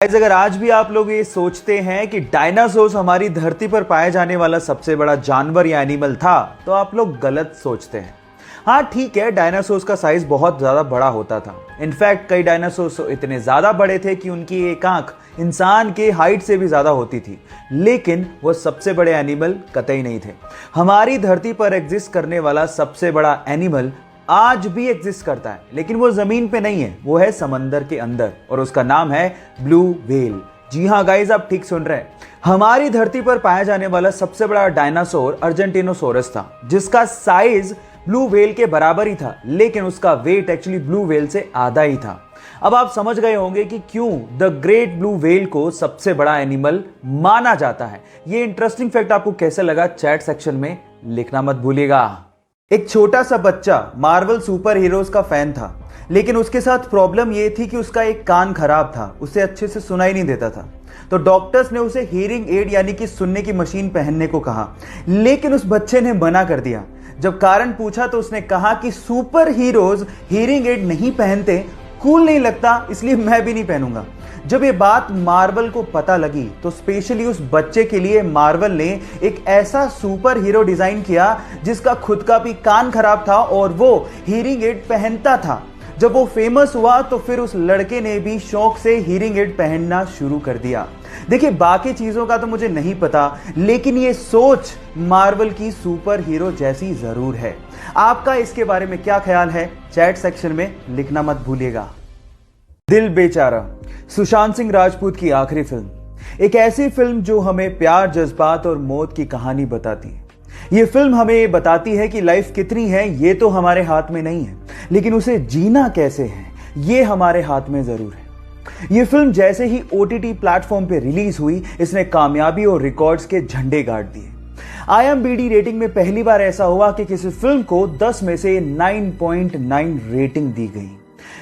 Guys, अगर आज भी आप लोग ये सोचते हैं कि डायनासोर्स हमारी धरती पर पाए जाने वाला सबसे बड़ा जानवर या एनिमल था, तो आप लोग गलत सोचते हैं। हाँ ठीक है, डायनासोर्स का साइज बहुत ज्यादा बड़ा होता था। इनफैक्ट कई डायनासोर्स इतने ज्यादा बड़े थे कि उनकी एक आंख इंसान के हाइट से भी ज्यादा होती थी, लेकिन वो सबसे बड़े एनिमल कतई नहीं थे। हमारी धरती पर एग्जिस्ट करने वाला सबसे बड़ा एनिमल आज भी एग्जिस्ट करता है, लेकिन वो जमीन पे नहीं है, वो है समंदर के अंदर, और उसका नाम है ब्लू व्हेल। जी हाँ गाइस, आप ठीक सुन रहे हैं। हमारी धरती पर पाया जाने वाला सबसे बड़ा डायनासोर अर्जेंटिनोसोरस था, जिसका साइज ब्लू व्हेल के बराबर ही था, लेकिन उसका वेट एक्चुअली ब्लू व्हेल से आधा ही था। अब आप समझ गए होंगे कि क्यों द ग्रेट ब्लू व्हेल को सबसे बड़ा एनिमल माना जाता है। ये इंटरेस्टिंग फैक्ट आपको कैसे लगा, चैट सेक्शन में लिखना मत भूलिएगा। एक छोटा सा बच्चा मार्वल सुपर हीरोज का फैन था, लेकिन उसके साथ प्रॉब्लम यह थी कि उसका एक कान खराब था, उसे अच्छे से सुनाई नहीं देता था। तो डॉक्टर्स ने उसे हियरिंग एड यानी कि सुनने की मशीन पहनने को कहा, लेकिन उस बच्चे ने मना कर दिया। जब कारण पूछा तो उसने कहा कि सुपर हीरोज हियरिंग एड नहीं पहनते, कूल नहीं लगता, इसलिए मैं भी नहीं पहनूंगा। जब ये बात मार्वल को पता लगी तो स्पेशली उस बच्चे के लिए मार्वल ने एक ऐसा सुपर हीरो डिजाइन किया जिसका खुद का भी कान खराब था और वो हियरिंग एड पहनता था। जब वो फेमस हुआ तो फिर उस लड़के ने भी शौक से हियरिंग एड पहनना शुरू कर दिया। देखिए, बाकी चीजों का तो मुझे नहीं पता, लेकिन ये सोच मार्वल की सुपर हीरो जैसी जरूर है। आपका इसके बारे में क्या ख्याल है, चैट सेक्शन में लिखना मत भूलिएगा। दिल बेचारा, सुशांत सिंह राजपूत की आखिरी फिल्म, एक ऐसी फिल्म जो हमें प्यार, जज्बात और मौत की कहानी बताती है। ये फिल्म हमें ये बताती है कि लाइफ कितनी है ये तो हमारे हाथ में नहीं है, लेकिन उसे जीना कैसे है ये हमारे हाथ में जरूर है। ये फिल्म जैसे ही OTT प्लेटफॉर्म पे रिलीज हुई, इसने कामयाबी और रिकॉर्ड्स के झंडे गाड़ दिए। IMDb रेटिंग में पहली बार ऐसा हुआ कि किसी फिल्म को 10 में से 9.9 रेटिंग दी गई।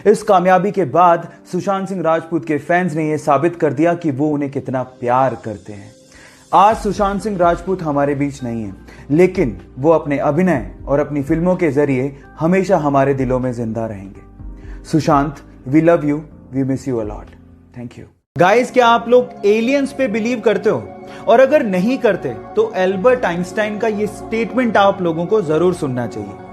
इस कामयाबी के बाद सुशांत सिंह राजपूत के फैंस ने यह साबित कर दिया कि वो उन्हें कितना प्यार करते हैं। आज सुशांत सिंह राजपूत हमारे बीच नहीं है, लेकिन वो अपने अभिनय और अपनी फिल्मों के जरिए हमेशा हमारे दिलों में जिंदा रहेंगे। Sushant, we love you, we miss you a lot. Thank you. Guys, क्या आप लोग एलियंस पे बिलीव करते हो? और अगर नहीं करते तो एल्बर्ट आइंस्टाइन का ये स्टेटमेंट आप लोगों को जरूर सुनना चाहिए।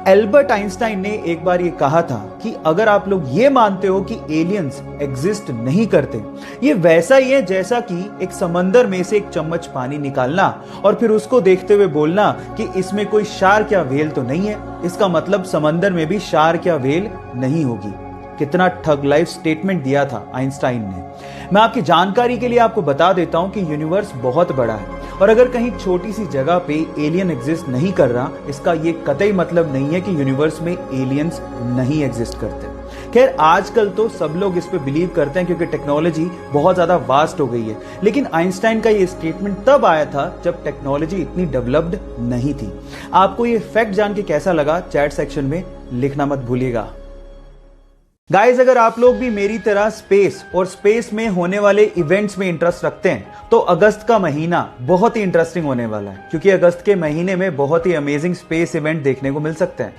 एल्बर्ट आइंस्टाइन ने एक बार ये कहा था कि अगर आप लोग ये मानते हो कि एलियंस एग्जिस्ट नहीं करते, ये वैसा ही है जैसा कि एक समंदर में से एक चम्मच पानी निकालना और फिर उसको देखते हुए बोलना कि इसमें कोई शार्क या व्हेल तो नहीं है। इसका मतलब समंदर में भी शार्क या व्हेल नहीं होगी। कितना ठग लाइफ स्टेटमेंट दिया था आइंस्टाइन ने। मैं आपकी जानकारी के लिए आपको बता देता हूं कि यूनिवर्स बहुत बड़ा है, और अगर कहीं छोटी सी जगह पे एलियन एग्जिस्ट नहीं कर रहा, इसका ये कतई मतलब नहीं है कि यूनिवर्स में एलियंस नहीं एग्जिस्ट करते। खैर, आजकल तो सब लोग इस पे बिलीव करते हैं क्योंकि टेक्नोलॉजी बहुत ज्यादा वास्ट हो गई है, लेकिन आइंस्टाइन का ये स्टेटमेंट तब आया था जब टेक्नोलॉजी इतनी डेवलप्ड नहीं थी। आपको ये फैक्ट जान के कैसा लगा, चैट सेक्शन में लिखना मत भूलिएगा। गाइस, अगर आप लोग भी मेरी तरह स्पेस और स्पेस में होने वाले इवेंट्स में इंटरेस्ट रखते हैं तो अगस्त का महीना बहुत ही इंटरेस्टिंग होने वाला है, क्योंकि अगस्त के महीने में बहुत ही अमेजिंग स्पेस इवेंट देखने को मिल सकते हैं।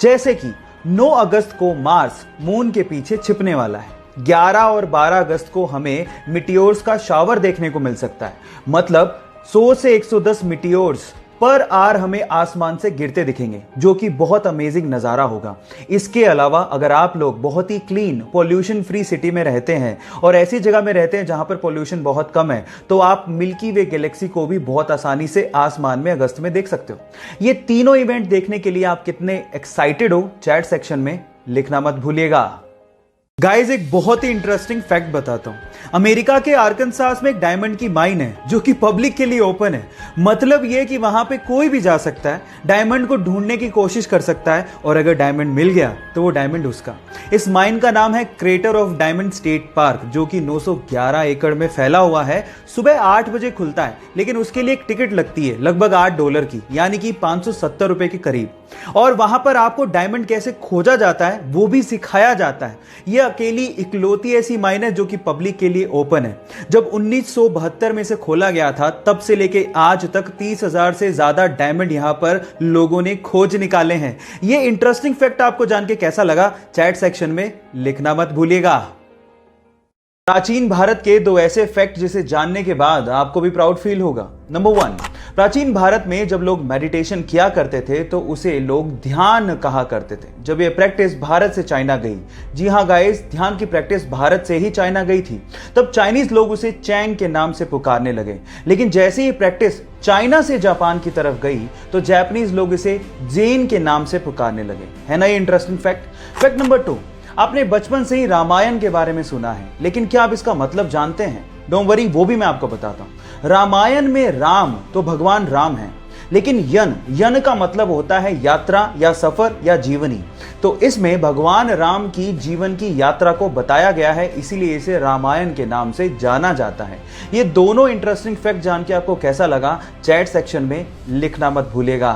जैसे कि 9 अगस्त को मार्स मून के पीछे छिपने वाला है। 11 और 12 अगस्त को हमें मिटियोर्स का शावर देखने को मिल सकता है। मतलब 100 से 110 मिटियोर्स पर आवर हमें आसमान से गिरते दिखेंगे, जो कि बहुत अमेजिंग नजारा होगा। इसके अलावा अगर आप लोग बहुत ही क्लीन, पॉल्यूशन फ्री सिटी में रहते हैं और ऐसी जगह में रहते हैं जहां पर पॉल्यूशन बहुत कम है, तो आप मिल्की वे गैलेक्सी को भी बहुत आसानी से आसमान में अगस्त में देख सकते हो। ये तीनों इवेंट देखने के लिए आप कितने एक्साइटेड हो, चैट सेक्शन में लिखना मत भूलिएगा। गाइस, एक बहुत ही इंटरेस्टिंग फैक्ट बताता हूं। अमेरिका के आर्कनसास में एक डायमंड की माइन है जो कि पब्लिक के लिए ओपन है। मतलब यह कि वहां पे कोई भी जा सकता है, डायमंड को ढूंढने की कोशिश कर सकता है, और अगर डायमंड मिल गया तो वो डायमंड उसका। इस माइन का नाम है crater of diamond state park, जो कि 911 एकड़ में फैला हुआ है। सुबह 8 बजे खुलता है, लेकिन उसके लिए एक टिकट लगती है लगभग $8 की, यानी कि 570 रुपए के करीब। और वहां पर आपको डायमंड कैसे खोजा जाता है वो भी सिखाया जाता है। यह अकेली इकलौती ऐसी माइन है जो कि पब्लिक के लिए ओपन है। जब 1972 में से खोला गया था, तब से लेके आज तक 30,000 से ज्यादा डायमंड यहां पर लोगों ने खोज निकाले हैं। यह इंटरेस्टिंग फैक्ट आपको जान के कैसा लगा, चैट सेक्शन में लिखना मत भूलिएगा। प्राचीन भारत के दो ऐसे फैक्ट जिसे जानने के बाद आपको भी प्राउड फील होगा। नंबर 1, प्राचीन भारत में जब लोग मेडिटेशन किया करते थे तो उसे लोग ध्यान कहा करते थे। जब ये प्रैक्टिस भारत से चाइना गई, जी हाँ गाइस, ध्यान की प्रैक्टिस भारत से ही चाइना गई थी, तब चाइनीज लोग उसे चैंग के नाम से पुकारने लगे। लेकिन जैसे ही प्रैक्टिस चाइना से जापान की तरफ गई तो जापानीज लोग इसे जेन के नाम से पुकारने लगे। है ना ये इंटरेस्टिंग फैक्ट। फैक्ट नंबर 2, आपने बचपन से ही रामायण के बारे में सुना है, लेकिन क्या आप इसका मतलब जानते हैं? डोंट वरी, वो भी मैं आपको बताता हूं। रामायण में राम तो भगवान राम है, लेकिन यन का मतलब होता है यात्रा या सफर या जीवनी। तो इसमें भगवान राम की जीवन की यात्रा को बताया गया है, इसीलिए इसे रामायण के नाम से जाना जाता है। ये दोनों इंटरेस्टिंग फैक्ट जान के आपको कैसा लगा, चैट सेक्शन में लिखना मत भूलिएगा।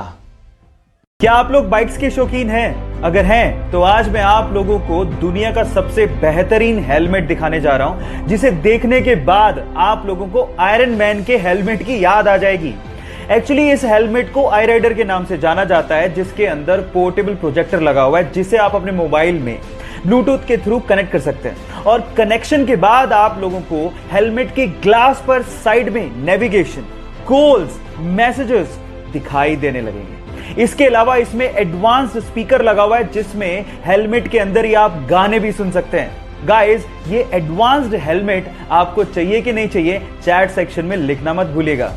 क्या आप लोग बाइक्स के शौकीन हैं? अगर हैं तो आज मैं आप लोगों को दुनिया का सबसे बेहतरीन हेलमेट दिखाने जा रहा हूं, जिसे देखने के बाद आप लोगों को आयरन मैन के हेलमेट की याद आ जाएगी। एक्चुअली इस हेलमेट को आई राइडर के नाम से जाना जाता है, जिसके अंदर पोर्टेबल प्रोजेक्टर लगा हुआ है, जिसे आप अपने मोबाइल में ब्लूटूथ के थ्रू कनेक्ट कर सकते हैं। और कनेक्शन के बाद आप लोगों को हेलमेट के ग्लास पर साइड में नेविगेशन, गोल्स, मैसेजेस दिखाई देने लगेंगे। इसके अलावा इसमें एडवांस्ड स्पीकर लगा हुआ है, जिसमें हेलमेट के अंदर ही आप गाने भी सुन सकते हैं। गाइस, ये एडवांस्ड हेलमेट आपको चाहिए कि नहीं चाहिए, चैट सेक्शन में लिखना मत भूलिएगा।